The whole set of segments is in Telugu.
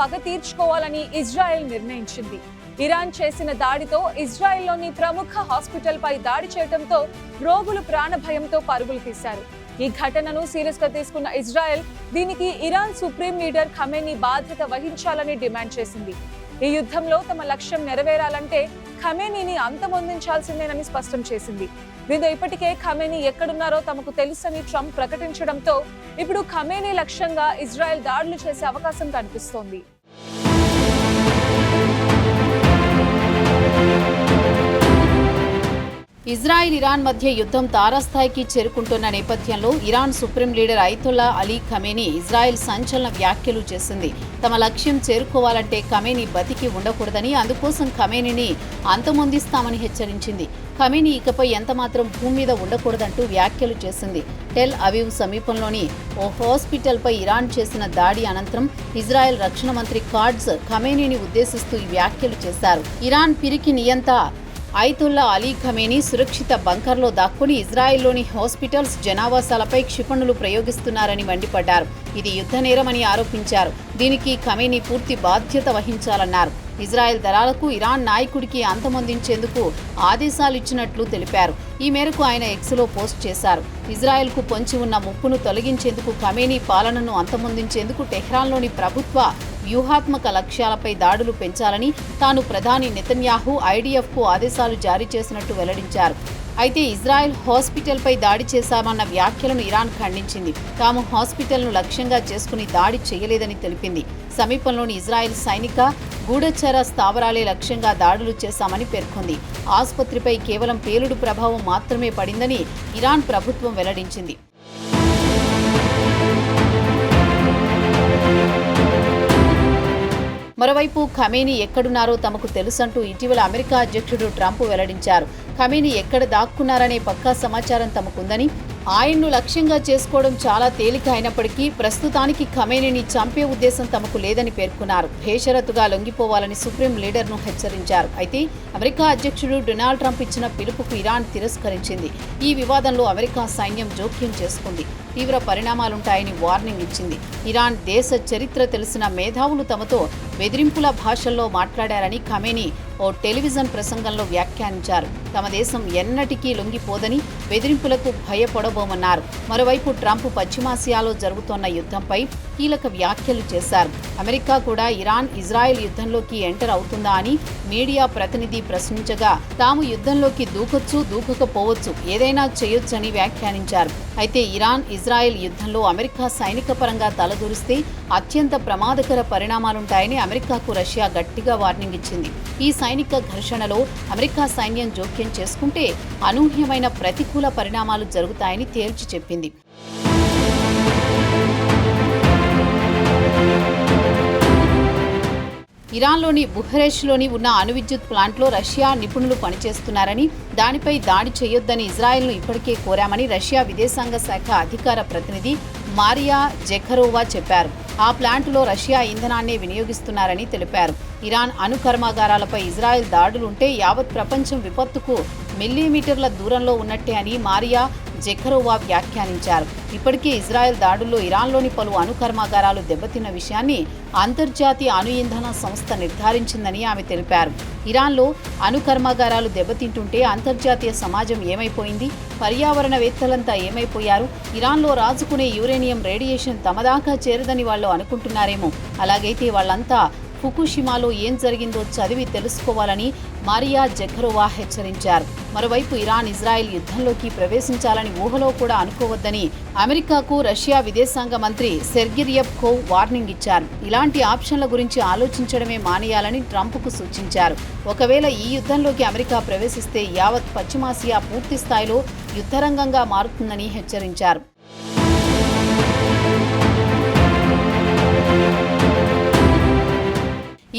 పగ తీర్చుకోవాలని ఇజ్రాయెల్ నిర్ణయించింది. ఇరాన్ చేసిన దాడితో ఇజ్రాయెల్లోని ప్రముఖ హాస్పిటల్ పై దాడి చేయడంతో రోగులు ప్రాణభయంతో పరుగులు తీశారు. ఈ ఘటనను సీరియస్ గా తీసుకున్న ఇజ్రాయెల్ దీనికి ఇరాన్ సుప్రీం లీడర్ ఖమేనీ బాధ్యత వహించాలని డిమాండ్ చేసింది. ఈ యుద్ధంలో తమ లక్ష్యం నెరవేరాలంటే ఖమేనీని అంతమొందించాల్సిందేనని స్పష్టం చేసింది. దీంతో ఇప్పటికే ఖమేనీ ఎక్కడున్నారో తమకు తెలుసని ట్రంప్ ప్రకటించడంతో ఇప్పుడు ఖమేనీ లక్ష్యంగా ఇజ్రాయెల్ దాడులు చేసే అవకాశం కనిపిస్తోంది. ఇజ్రాయిల్ ఇరాన్ మధ్య యుద్ధం తారాస్థాయికి చేరుకుంటున్న నేపథ్యంలో Iran supreme leader Ayatollah Ali Khamenei Israel సంచలన వ్యాఖ్యలు చేసింది. తమ లక్ష్యం చేరుకోవాలంటే ఖమేనీ బతికి ఉండకూడదని, అందుకోసం ఖమేనీని అంతమొందిస్తామని హెచ్చరించింది. ఖమేనీ ఇకపై ఎంతమాత్రం భూమి మీద ఉండకూడదంటూ వ్యాఖ్యలు చేసింది. టెల్ అవీవ్ సమీపంలోని ఓ హాస్పిటల్పై ఇరాన్ చేసిన దాడి అనంతరం ఇజ్రాయెల్ రక్షణ మంత్రి కాట్జ్ ఖమేనీని ఉద్దేశిస్తూ ఈ వ్యాఖ్యలు చేశారు. ఇరాన్ పిరికి నియంత అయతొల్లా అలీ ఖమేనీ సురక్షిత బంకర్లో దాక్కుని ఇజ్రాయెల్లోని హాస్పిటల్స్, జనావాసాలపై క్షిపణులు ప్రయోగిస్తున్నారని మండిపడ్డారు. ఇది యుద్ధ నేరమని ఆరోపించారు. దీనికి ఖమేనీ పూర్తి బాధ్యత వహించాలన్నారు. ఇజ్రాయెల్ దళాలకు ఇరాన్ నాయకుడికి అంతమొందించేందుకు ఆదేశాలిచ్చినట్లు తెలిపారు. ఈ మేరకు ఆయన ఎక్స్లో పోస్ట్ చేశారు. ఇజ్రాయెల్కు పొంచి ఉన్న ముప్పును తొలగించేందుకు, ఖమేనీ పాలనను అంతమొందించేందుకు టెహ్రాన్లోని ప్రభుత్వ వ్యూహాత్మక లక్ష్యాలపై దాడులు పెంచాలని తాను ప్రధాని నెతన్యాహు, ఐడిఎఫ్కు ఆదేశాలు జారీ చేసినట్టు వెల్లడించారు. అయితే ఇజ్రాయెల్ హాస్పిటల్పై దాడి చేశామన్న వ్యాఖ్యలను ఇరాన్ ఖండించింది. తాము హాస్పిటల్ను లక్ష్యంగా చేసుకుని దాడి చేయలేదని తెలిపింది. సమీపంలోని ఇజ్రాయెల్ సైనిక గూఢచర స్థావరాలే లక్ష్యంగా దాడులు చేశామని పేర్కొంది. ఆసుపత్రిపై కేవలం పేలుడు ప్రభావం మాత్రమే పడిందని ఇరాన్ ప్రభుత్వం వెల్లడించింది. మరోవైపు ఖమేనీ ఎక్కడున్నారో తమకు తెలుసంటూ ఇటీవల అమెరికా అధ్యక్షుడు ట్రంప్ వెల్లడించారు. ఖమేనీ ఎక్కడ దాక్కున్నారనే పక్కా సమాచారం తమకుందని, ఆయన్ను లక్ష్యంగా చేసుకోవడం చాలా తేలిక అయినప్పటికీ ప్రస్తుతానికి ఖమేనీని చంపే ఉద్దేశం తమకు లేదని పేర్కొన్నారు. బేషరతుగా లొంగిపోవాలని సుప్రీం లీడర్ను హెచ్చరించారు. అయితే అమెరికా అధ్యక్షుడు డొనాల్డ్ ట్రంప్ ఇచ్చిన పిలుపుకు ఇరాన్ తిరస్కరించింది. ఈ వివాదంలో అమెరికా సైన్యం జోక్యం చేసుకుంది. తీవ్ర పరిణామాలుంటాయని వార్నింగ్ ఇచ్చింది. ఇరాన్ దేశ చరిత్ర తెలిసిన మేధావులు తమతో బెదిరింపుల భాషల్లో మాట్లాడారని ఖమేనీ ఓ టెలివిజన్ ప్రసంగంలో వ్యాఖ్యానించారు. తమ దేశం ఎన్నటికీ లొంగిపోదని, బెదిరింపులకు భయపడబోమన్నారు. మరోవైపు ట్రంప్ పశ్చిమాసియాలో జరుగుతోన్న యుద్ధంపై కీలక వ్యాఖ్యలు చేశారు. అమెరికా కూడా ఇరాన్, ఇజ్రాయెల్ యుద్ధంలోకి ఎంటర్ అవుతుందా అని మీడియా ప్రతినిధి ప్రశ్నించగా, తాము యుద్ధంలోకి దూకొచ్చు, దూకకపోవచ్చు, ఏదైనా చేయొచ్చని వ్యాఖ్యానించారు. అయితే ఇరాన్, ఇజ్రాయెల్ యుద్ధంలో అమెరికా సైనిక పరంగా తలదూరిస్తే అత్యంత ప్రమాదకర పరిణామాలుంటాయని అమెరికాకు రష్యా గట్టిగా వార్నింగ్ ఇచ్చింది. ఈ సైనిక ఘర్షణలో అమెరికా సైన్యం జోక్యం చేసుకుంటే అనూహ్యమైన ప్రతికూల పరిణామాలు జరుగుతాయని తేల్చి చెప్పింది. ఇరాన్లోని బుఖరెస్ట్లోని ఉన్న అణు విద్యుత్ ప్లాంట్లో రష్యా నిపుణులు పనిచేస్తున్నారని, దానిపై దాడి చేయొద్దని ఇజ్రాయెల్ను ఇప్పటికే కోరామని రష్యా విదేశాంగ శాఖ అధికార ప్రతినిధి మారియా జెఖరోవా చెప్పారు. ఆ ప్లాంటులో రష్యా ఇంధనాన్నే వినియోగిస్తున్నారని తెలిపారు. ఇరాన్ అణు కర్మాగారాలపై ఇజ్రాయెల్ దాడులుంటే యావత్ ప్రపంచం విపత్తుకు మిల్లీమీటర్ల దూరంలో ఉన్నట్టే అని మారియా జెఖరోవా వ్యాఖ్యానించారు. ఇప్పటికే ఇజ్రాయెల్ దాడుల్లో ఇరాన్లోని పలు అణు కర్మాగారాలు దెబ్బతిన్న విషయాన్ని అంతర్జాతీయ అణు ఇంధన సంస్థ నిర్ధారించిందని ఆమె తెలిపారు. ఇరాన్లో అణు కర్మాగారాలు దెబ్బతింటుంటే అంతర్జాతీయ సమాజం ఏమైపోయింది? పర్యావరణవేత్తలంతా ఏమైపోయారు? ఇరాన్లో రాజుకునే యురేనియం రేడియేషన్ తమ దాకా చేరదని వాళ్ళు అనుకుంటున్నారేమో. అలాగైతే వాళ్ళంతా ఫుకుషిమాలో ఏం జరిగిందో చదివి తెలుసుకోవాలని మారియా జెఖరోవా హెచ్చరించారు. మరోవైపు ఇరాన్, ఇజ్రాయెల్ యుద్ధంలోకి ప్రవేశించాలని ఊహలో కూడా అనుకోవద్దని అమెరికాకు రష్యా విదేశాంగ మంత్రి సెర్గీ రియాబ్కోవ్ వార్నింగ్ ఇచ్చారు. ఇలాంటి ఆప్షన్ల గురించి ఆలోచించడమే మానేయాలని ట్రంప్కు సూచించారు. ఒకవేళ ఈ యుద్ధంలోకి అమెరికా ప్రవేశిస్తే యావత్ పశ్చిమాసియా పూర్తి స్థాయిలో యుద్ధరంగంగా మారుతుందని హెచ్చరించారు.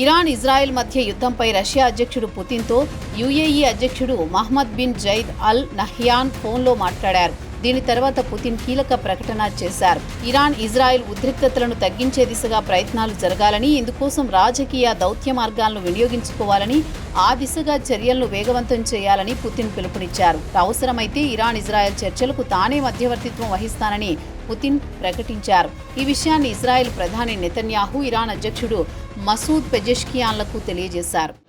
ఇరాన్, ఇజ్రాయెల్ మధ్య యుద్ధంపై రష్యా అధ్యక్షుడు పుతిన్తో యుఏఈ అధ్యక్షుడు Mohammed bin Zayed Al Nahyan ఫోన్లో మాట్లాడారు. దీని తర్వాత పుతిన్ కీలక ప్రకటన చేశారు. ఇరాన్, ఇజ్రాయెల్ ఉద్రిక్తతలను తగ్గించే దిశగా ప్రయత్నాలు జరగాలని, ఇందుకోసం రాజకీయ దౌత్య మార్గాలను వినియోగించుకోవాలని, ఆ దిశగా చర్యలను వేగవంతం చేయాలని పుతిన్ పిలుపునిచ్చారు. అవసరమైతే ఇరాన్, ఇజ్రాయెల్ చర్చలకు తానే మధ్యవర్తిత్వం వహిస్తానని పుతిన్ ప్రకటించారు. ఈ విషయాన్ని ఇజ్రాయెల్ ప్రధాని నెతన్యాహు, ఇరాన్ అధ్యక్షుడు మసూద్ పెజెష్కియాన్లకు తెలియజేశారు.